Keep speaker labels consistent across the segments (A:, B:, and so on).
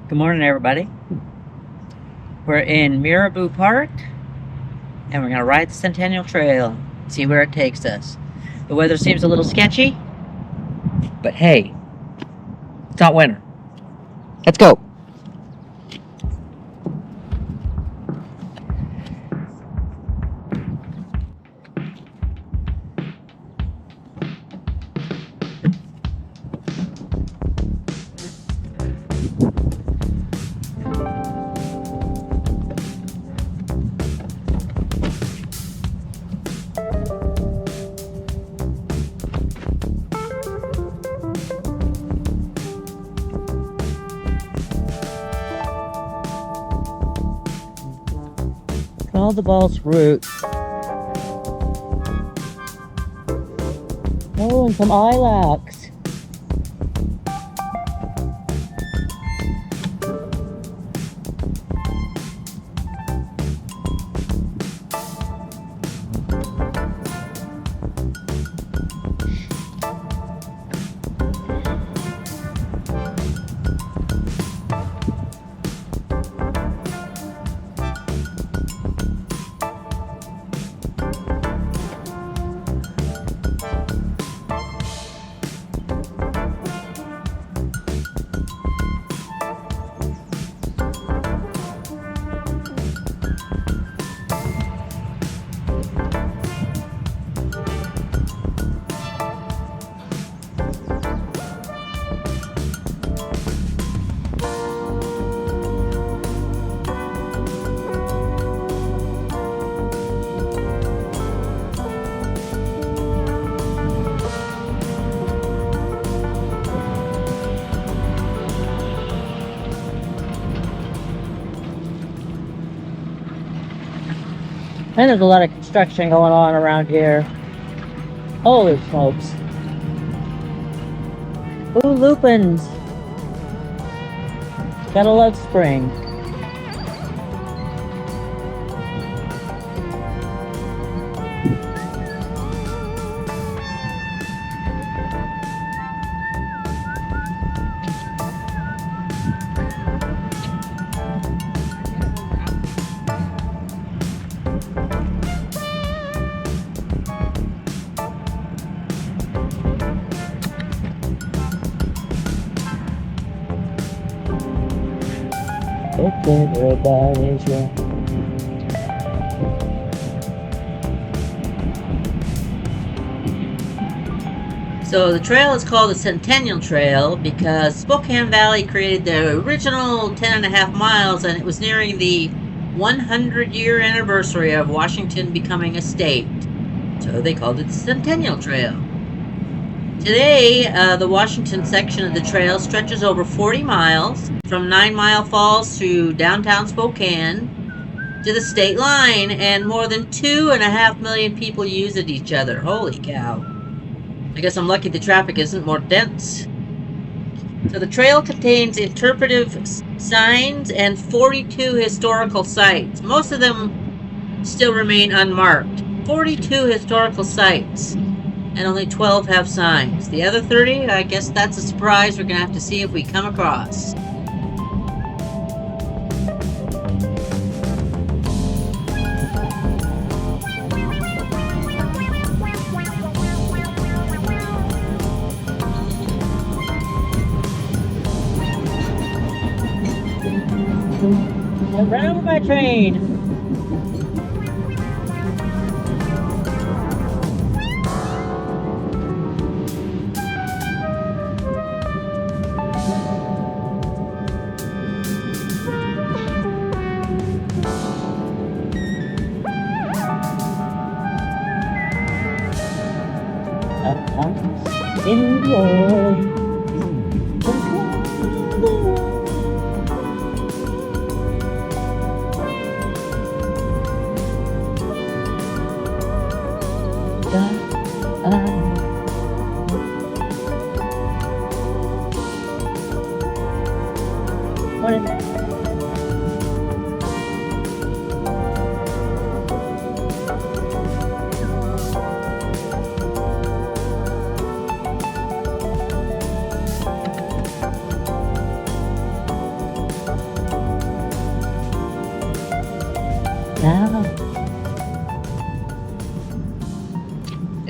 A: Good morning, everybody. We're in Mirabeau Park, and we're going to ride the Centennial Trail, see where it takes us. The weather seems a little sketchy, but hey, it's not winter. Let's go. Follow the ball's route. Oh, and some lilacs. And there's a lot of construction going on around here. Holy smokes. Ooh, lupins. Gotta love spring. Everybody's right. So the trail is called the Centennial Trail because Spokane Valley created the original 10.5 miles, and it was nearing the 100-year anniversary of Washington becoming a state. So they called it the Centennial Trail. Today, the Washington section of the trail stretches over 40 miles from 9 Mile Falls to downtown Spokane to the state line, and more than 2.5 million people use it each other. Holy cow. I guess I'm lucky the traffic isn't more dense. So the trail contains interpretive signs and 42 historical sites. Most of them still remain unmarked. 42 historical sites. And only 12 have signs. The other 30, I guess that's a surprise we're going to have to see if we come across. Run over my train!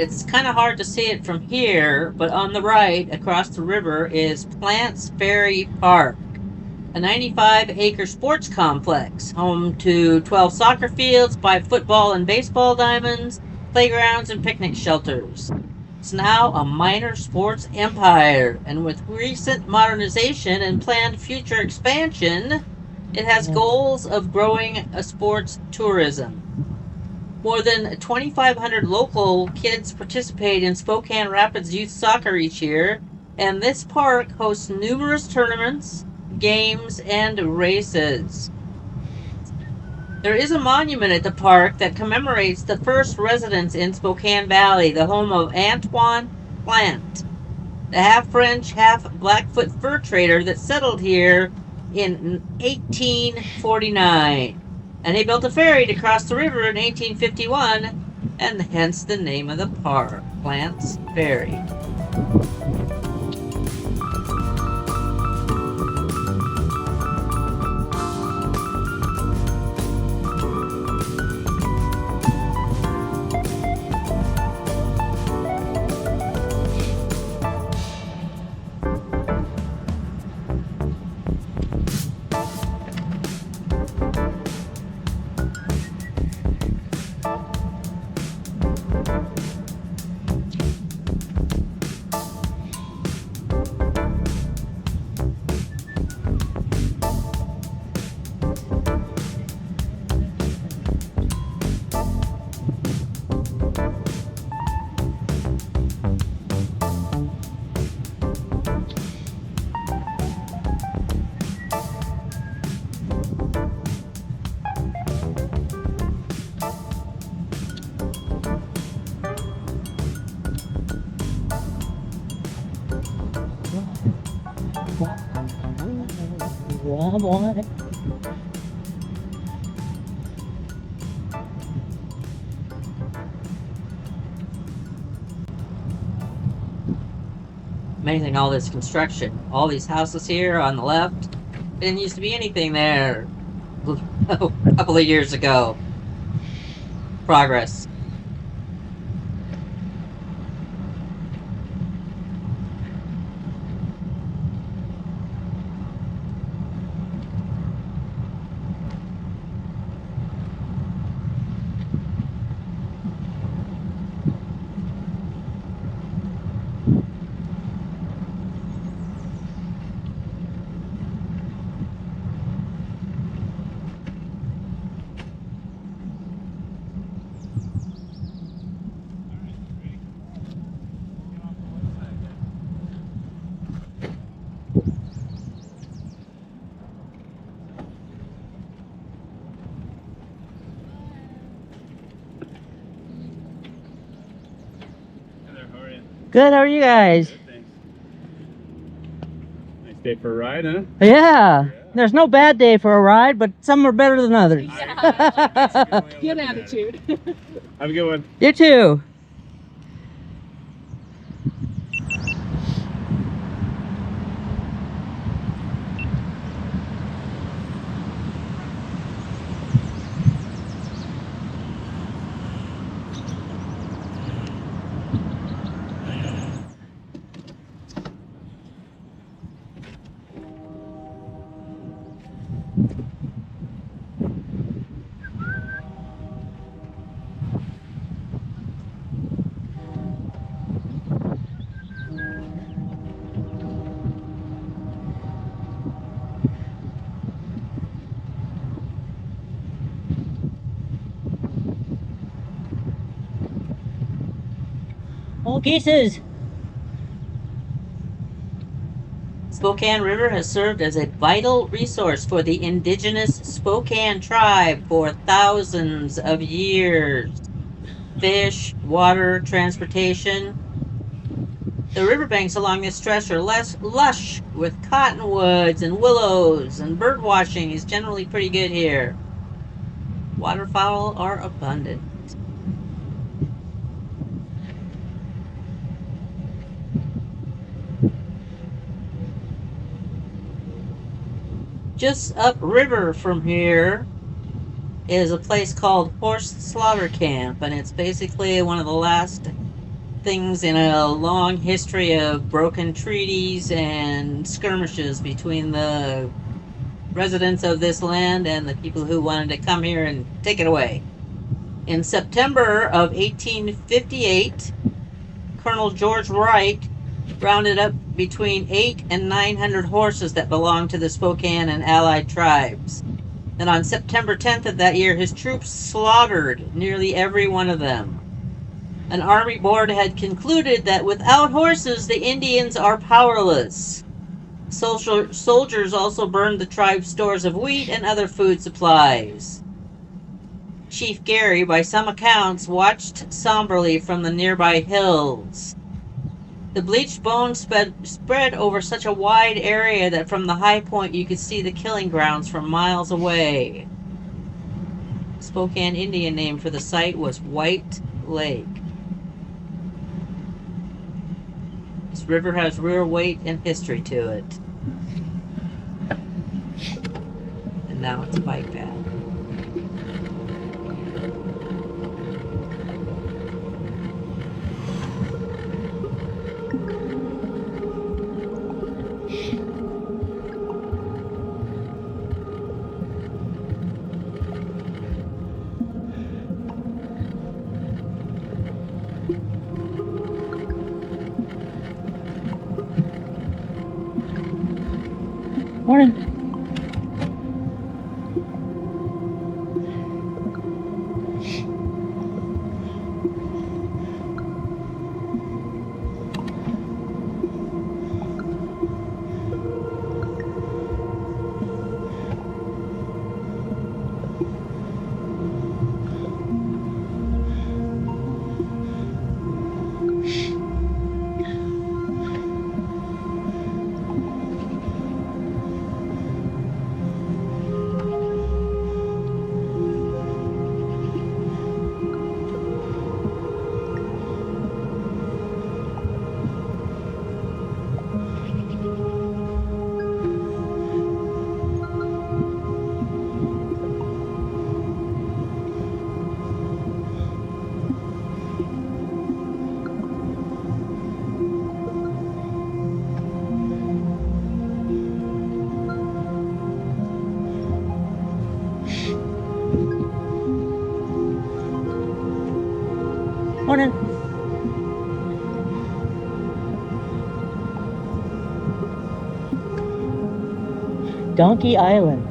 A: It's kind of hard to see it from here, but on the right, across the river, is Plants Ferry Park, a 95-acre sports complex, home to 12 soccer fields, 5 football and baseball diamonds, playgrounds, and picnic shelters. It's now a minor sports empire, and with recent modernization and planned future expansion, it has goals of growing a sports tourism. More than 2,500 local kids participate in Spokane Rapids youth soccer each year, and this park hosts numerous tournaments, games, and races. There is a monument at the park that commemorates the first residents in Spokane Valley, the home of Antoine Plant, the half-French, half-Blackfoot fur trader that settled here in 1849. And he built a ferry to cross the river in 1851, and hence the name of the park, Plant's Ferry. Amazing, all this construction. All these houses here on the left. Didn't used to be anything there a couple of years ago. Progress.
B: Good, how are you guys?
C: Good, thanks. Nice day for a ride, huh?
B: Yeah. There's no bad day for a ride, but some are better than others.
C: Yeah.
D: Good attitude.
C: Have a good one.
B: You too. All geeses.
A: Spokane River has served as a vital resource for the indigenous Spokane tribe for thousands of years. Fish, water, transportation. The riverbanks along this stretch are less lush with cottonwoods and willows, and bird watching is generally pretty good here. Waterfowl are abundant. Just upriver from here is a place called Horse Slaughter Camp, and it's basically one of the last things in a long history of broken treaties and skirmishes between the residents of this land and the people who wanted to come here and take it away. In September of 1858, Colonel George Wright rounded up between 800 and 900 horses that belonged to the Spokane and allied tribes. And on September 10th of that year, his troops slaughtered nearly every one of them. An army board had concluded that without horses, the Indians are powerless. Soldiers also burned the tribe's stores of wheat and other food supplies. Chief Gary, by some accounts, watched somberly from the nearby hills. The bleached bones spread over such a wide area that from the high point you could see the killing grounds from miles away. The Spokane Indian name for the site was White Lake. This river has real weight and history to it. And now it's a bike path.
B: Morning. Morning. Donkey Island.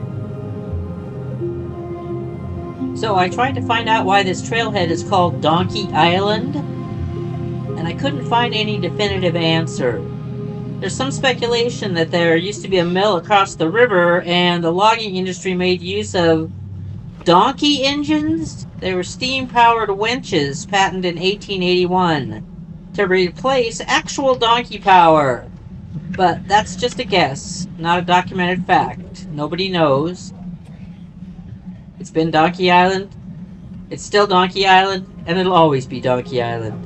A: So I tried to find out why this trailhead is called Donkey Island, and I couldn't find any definitive answer. There's some speculation that there used to be a mill across the river and the logging industry made use of donkey engines. They were steam-powered winches patented in 1881 to replace actual donkey power. But that's just a guess, not a documented fact. Nobody knows. It's been Donkey Island, it's still Donkey Island, and it'll always be Donkey Island.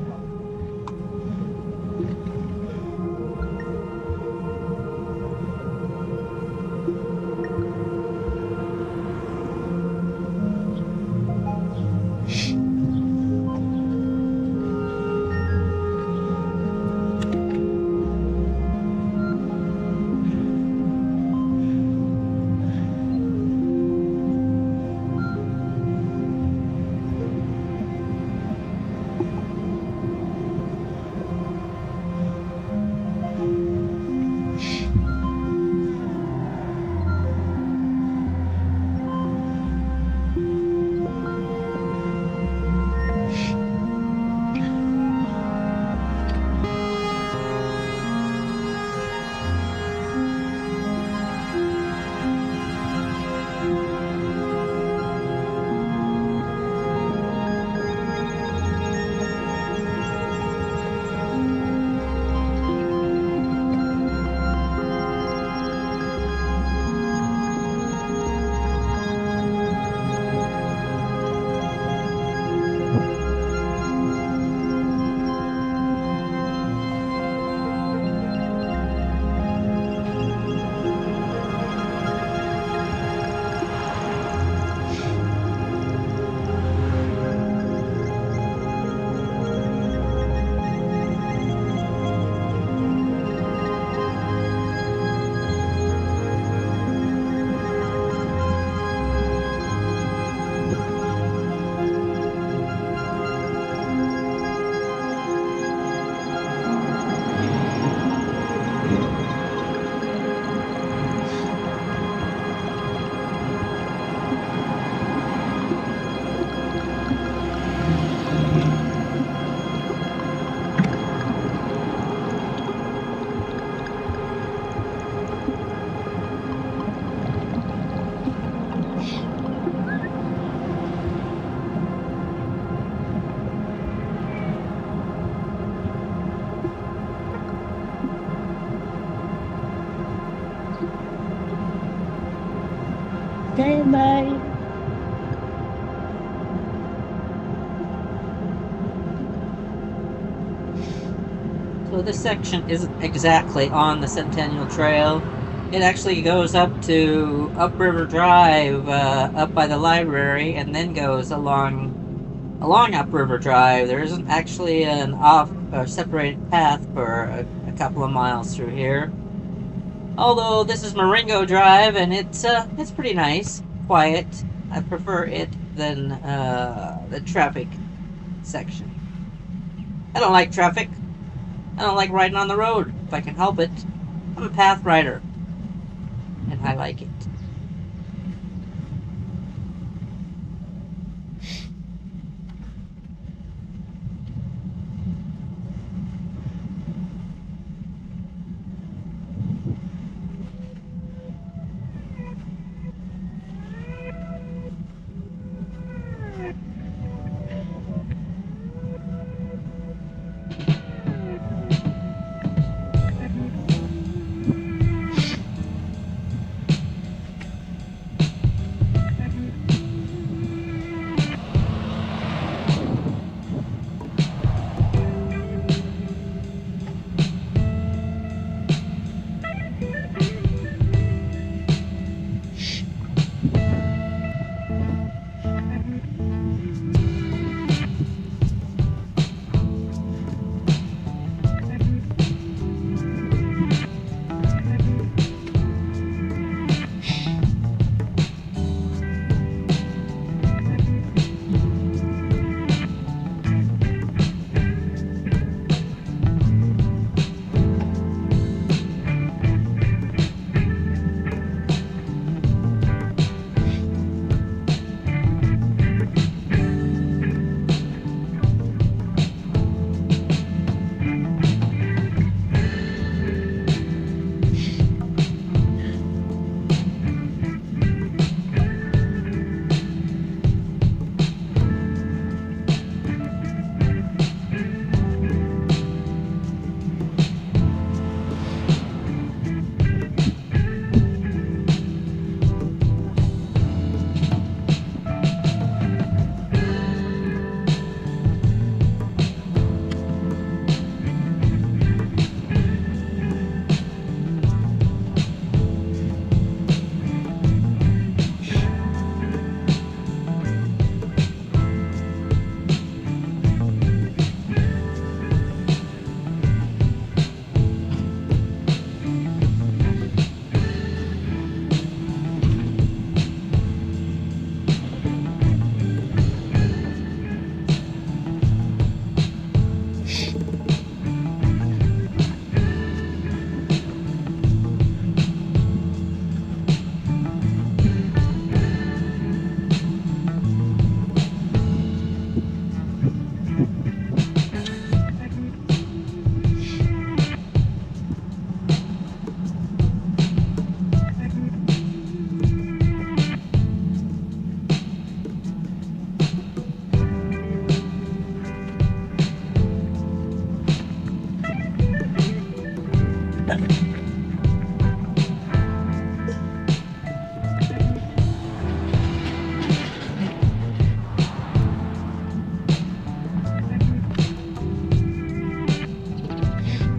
B: Okay, bye.
A: So this section isn't exactly on the Centennial Trail. It actually goes up to Upriver Drive, up by the library, and then goes along Upriver Drive. There isn't actually an off or separated path for a couple of miles through here. Although this is Marengo Drive, and it's pretty nice, quiet. I prefer it than the traffic section. I don't like traffic. I don't like riding on the road if I can help it. I'm a path rider, and I like it.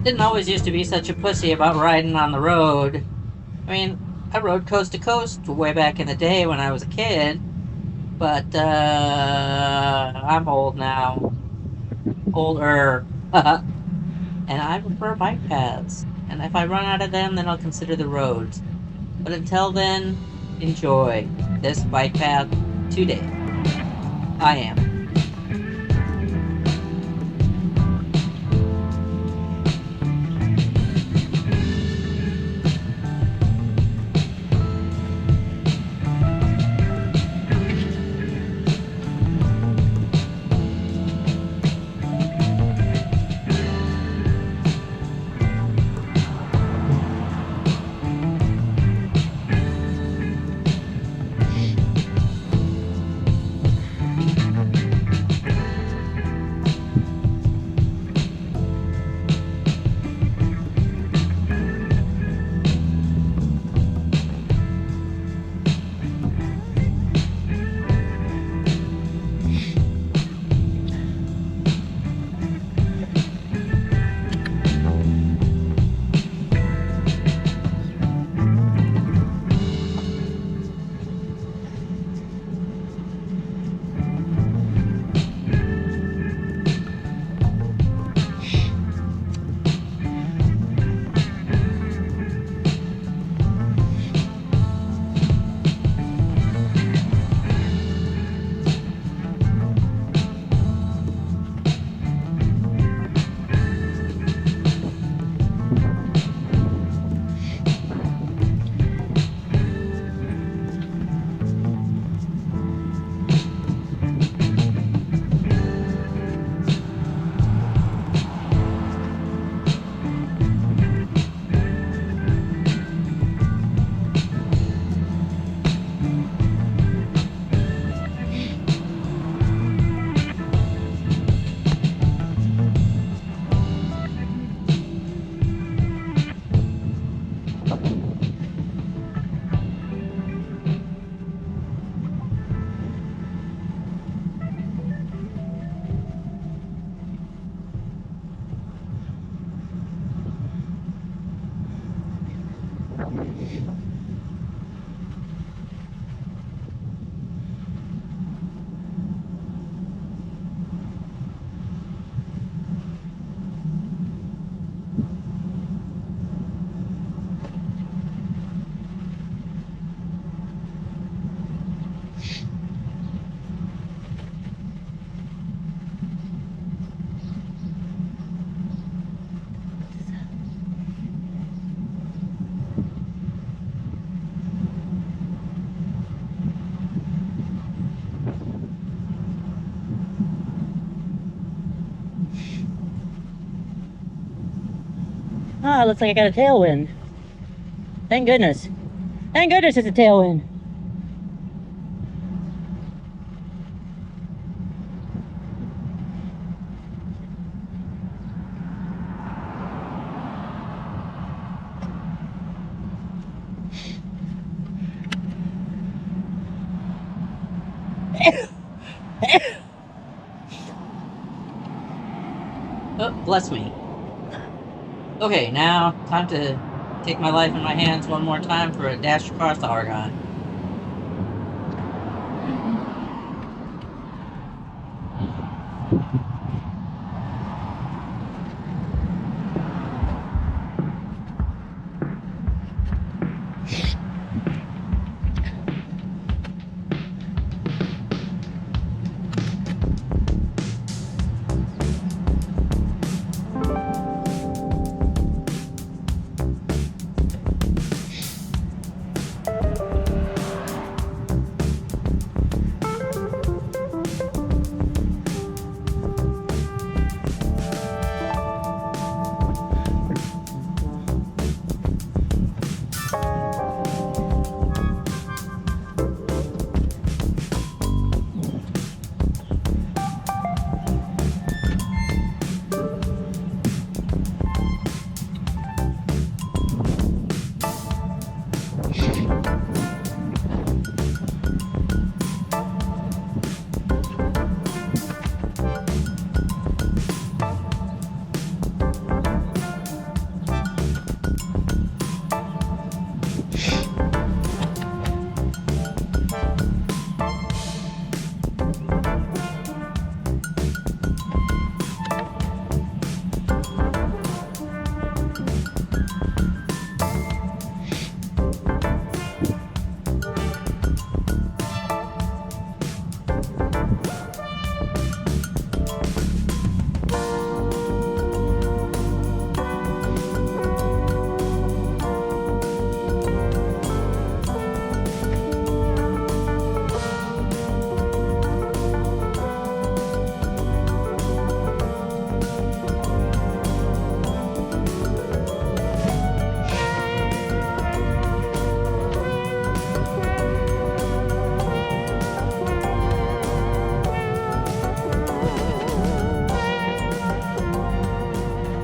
A: Didn't always used to be such a pussy about riding on the road. I mean, I rode coast to coast way back in the day when I was a kid, but I'm old now. Older. And I prefer bike paths. And if I run out of them, then I'll consider the roads. But until then, enjoy this bike path today. I am.
B: Ah, looks like I got a tailwind. Thank goodness. Thank goodness it's a tailwind.
A: Oh, bless me. Okay, now time to take my life in my hands one more time for a dash across Oregon.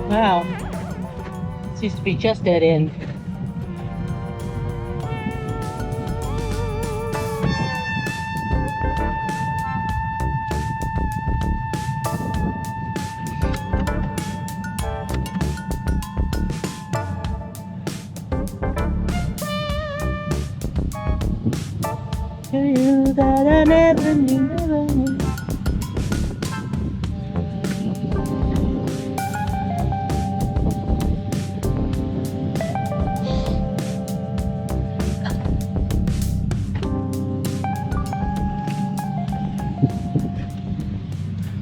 B: Wow. This used to be just dead end. To you that I never knew, never knew.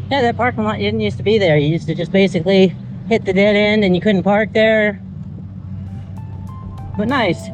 B: Yeah, that parking lot didn't used to be there. You used to just basically hit the dead end and you couldn't park there. But nice.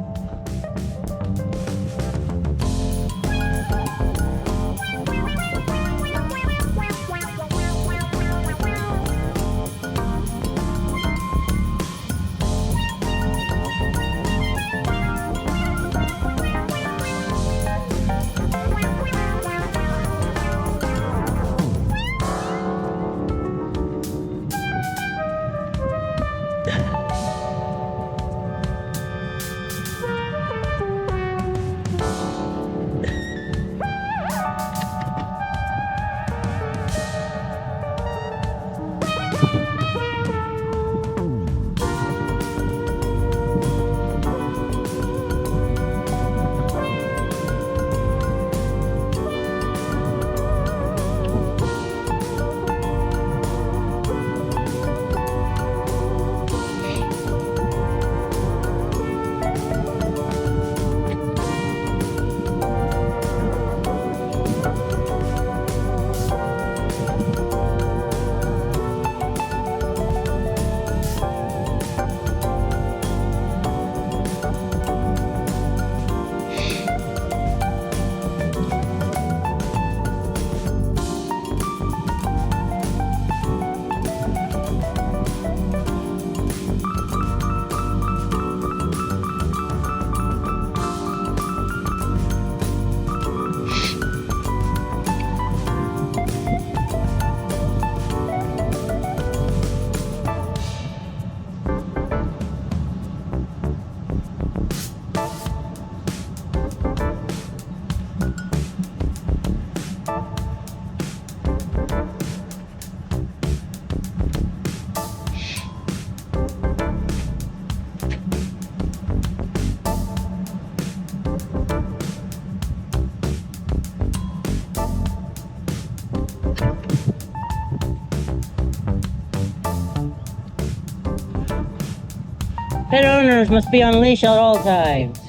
B: Pet owners must be on leash at all times.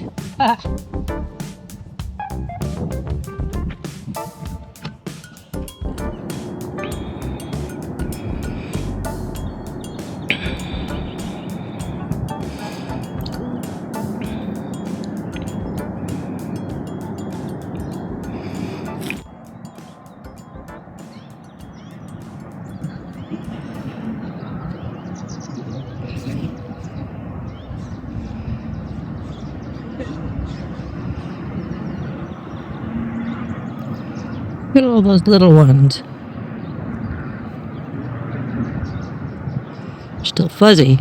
B: Look at all those little ones. Still fuzzy.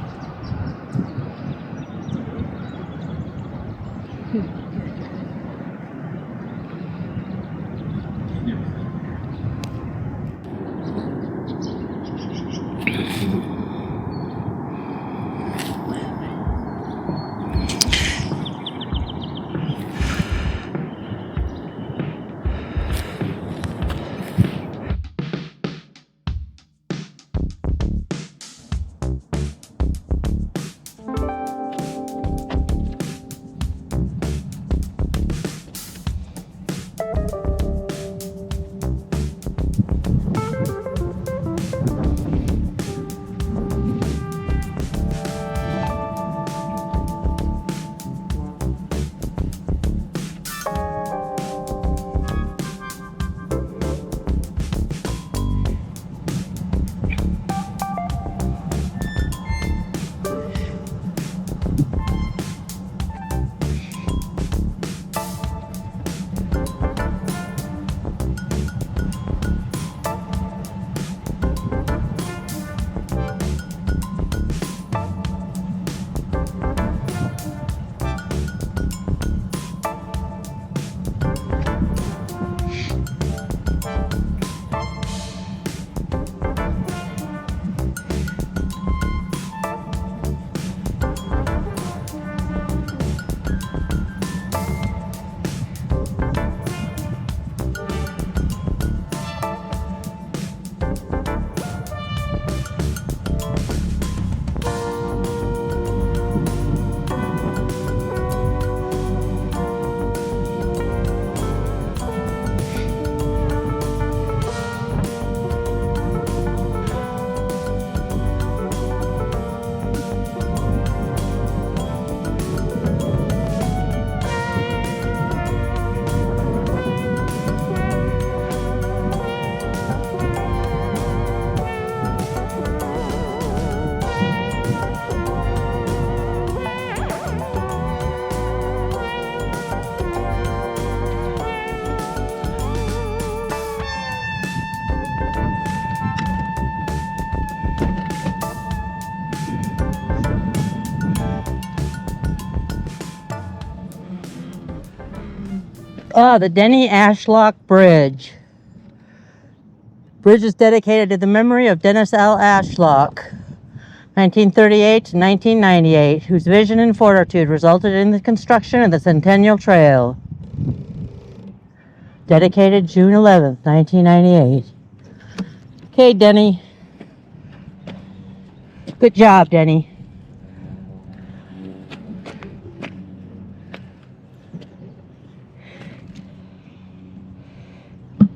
B: The Denny Ashlock Bridge. Bridge is dedicated to the memory of Dennis L. Ashlock, 1938 to 1998, whose vision and fortitude resulted in the construction of the Centennial Trail. Dedicated June 11th, 1998. Okay, Denny. Good job, Denny.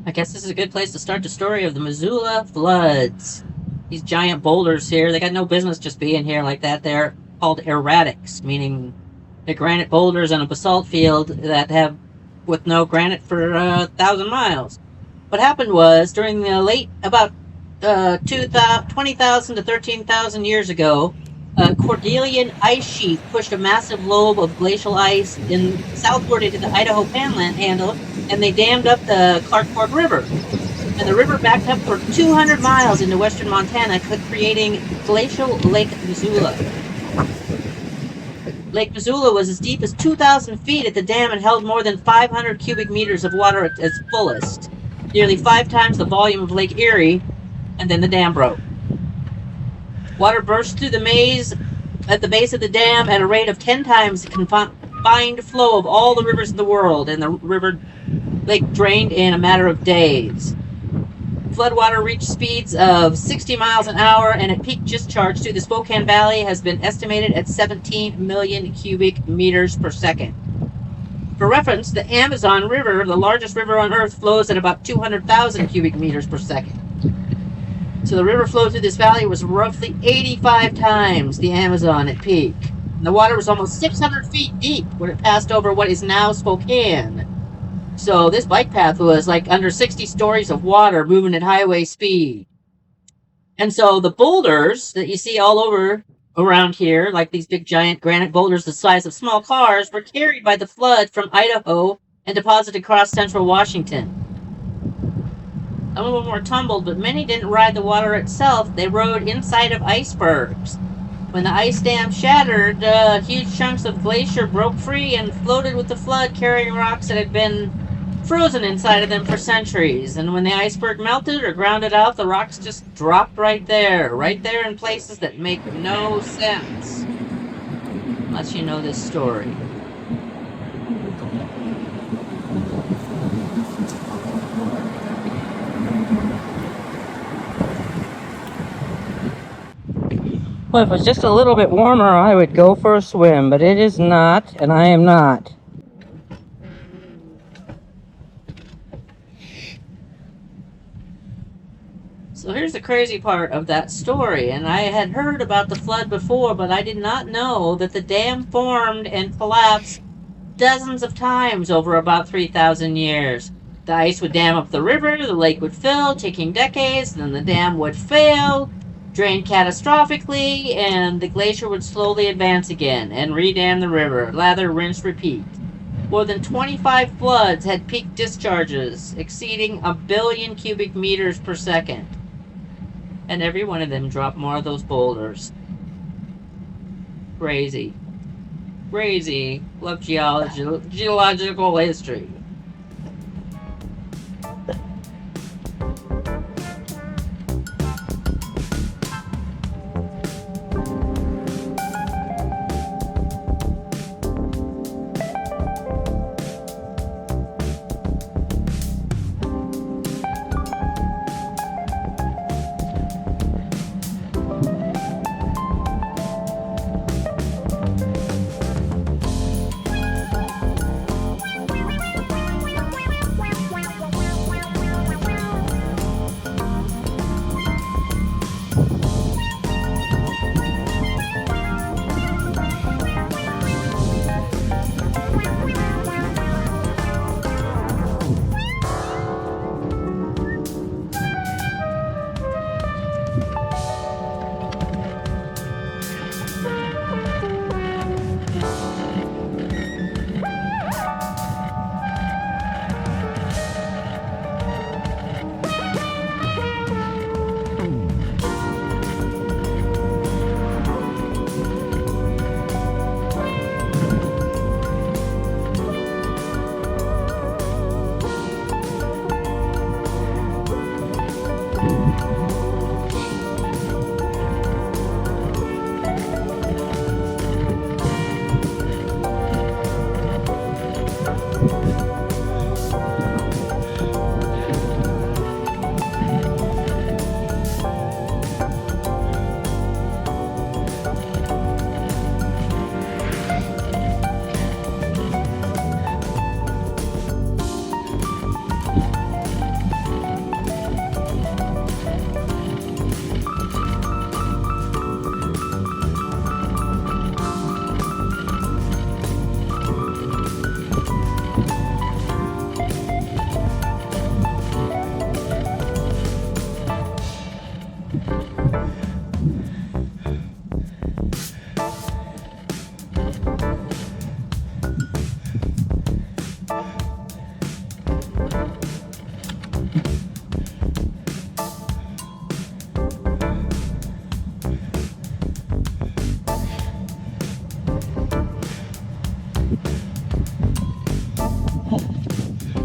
A: I guess this is a good place to start the story of the Missoula floods. These giant boulders here, they got no business just being here like that. They're called erratics, meaning they're granite boulders on a basalt field that have with no granite for 1,000 miles. What happened was during the late about 20,000 to 13,000 years ago, a Cordilleran ice sheet pushed a massive lobe of glacial ice southward into the Idaho Panhandle, and they dammed up the Clark Fork River. And the river backed up for 200 miles into western Montana, creating glacial Lake Missoula. Lake Missoula was as deep as 2,000 feet at the dam and held more than 500 cubic meters of water at its fullest, nearly 5 times the volume of Lake Erie, and then the dam broke. Water burst through the maze at the base of the dam at a rate of 10 times the combined flow of all the rivers in the world, and the lake drained in a matter of days. floodwater reached speeds of 60 miles an hour, and at peak discharge through the Spokane Valley has been estimated at 17 million cubic meters per second. For reference, the Amazon River, the largest river on Earth, flows at about 200,000 cubic meters per second. So the river flow through this valley was roughly 85 times the Amazon at peak. And the water was almost 600 feet deep when it passed over what is now Spokane. So this bike path was like under 60 stories of water moving at highway speed. And so the boulders that you see all over around here, like these big giant granite boulders the size of small cars, were carried by the flood from Idaho and deposited across central Washington. Some of them were tumbled, but many didn't ride the water itself. They rode inside of icebergs. When the ice dam shattered, huge chunks of glacier broke free and floated with the flood, carrying rocks that had been frozen inside of them for centuries. And when the iceberg melted or grounded out, the rocks just dropped right there in places that make no sense. Unless you know this story.
B: Well, if it was just a little bit warmer, I would go for a swim, but it is not, and I am not.
A: So here's the crazy part of that story, and I had heard about the flood before, but I did not know that the dam formed and collapsed dozens of times over about 3,000 years. The ice would dam up the river, the lake would fill, taking decades, then the dam would fail, drain catastrophically, and the glacier would slowly advance again and redam the river. Lather, rinse, repeat. More than 25 floods had peak discharges exceeding 1 billion cubic meters per second. And every one of them dropped more of those boulders. Crazy. Crazy. Love geological history.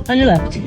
B: On your left.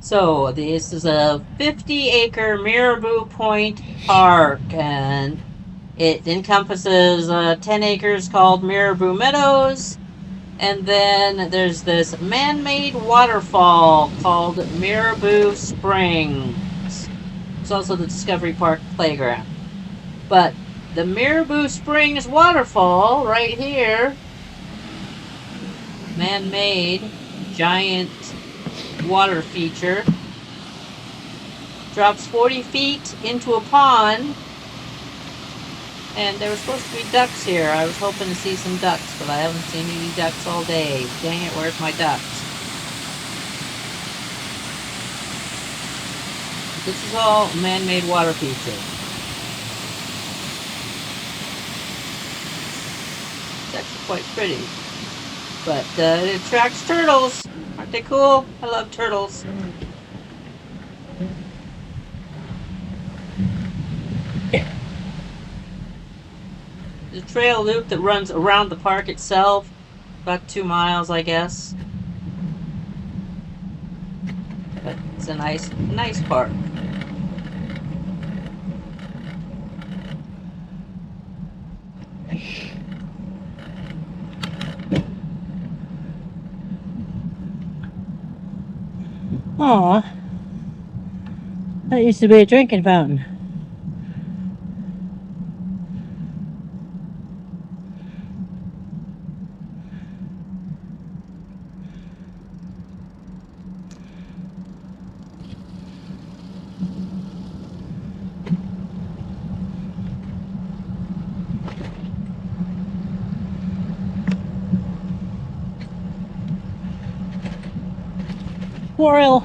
A: So this is a 50-acre Mirabeau Point Park, and it encompasses 10 acres called Mirabeau Meadows, and then there's this man-made waterfall called Mirabeau Springs. It's also the Discovery Park playground. But the Mirabeau Springs waterfall right here, man-made giant water feature, drops 40 feet into a pond, and there were supposed to be ducks here. I was hoping to see some ducks, but I haven't seen any ducks all day. Dang it, where's my ducks? This is all man-made water feature. It's actually quite pretty. But it attracts turtles. Aren't they cool? I love turtles. There's a trail loop that runs around the park itself. About 2 miles, I guess. But it's a nice park.
B: Aw, that used to be a drinking fountain. Squirrel.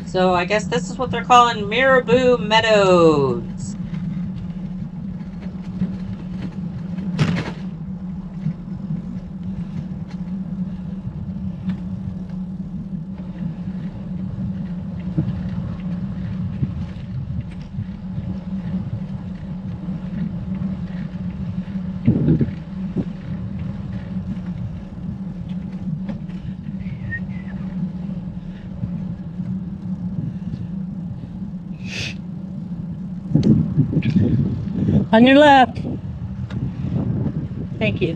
A: So I guess this is what they're calling Mirabeau Meadows.
B: On your left. Thank you.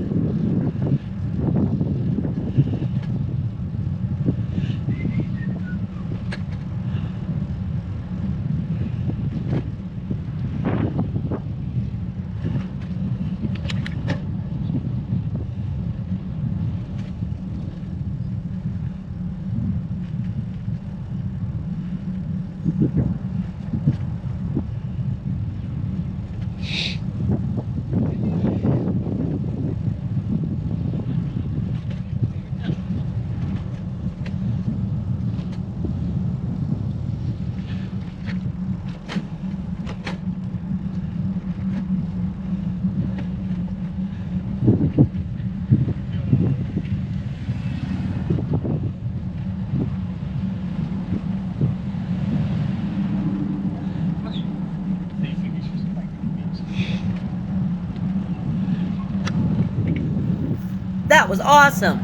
A: That was awesome!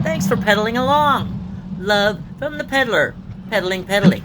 A: Thanks for pedaling along. Love from the peddler. Pedaling, pedaling.